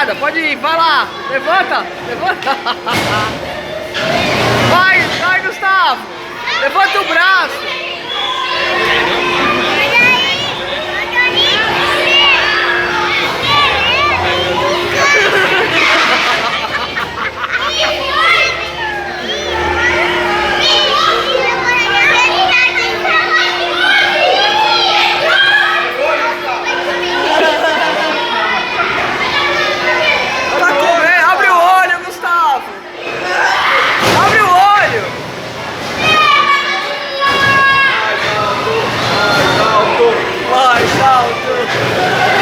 escada. Pode ir, vai lá. Levanta, levanta. Vai, vai, Gustavo. Levanta o braço. Vai, salto!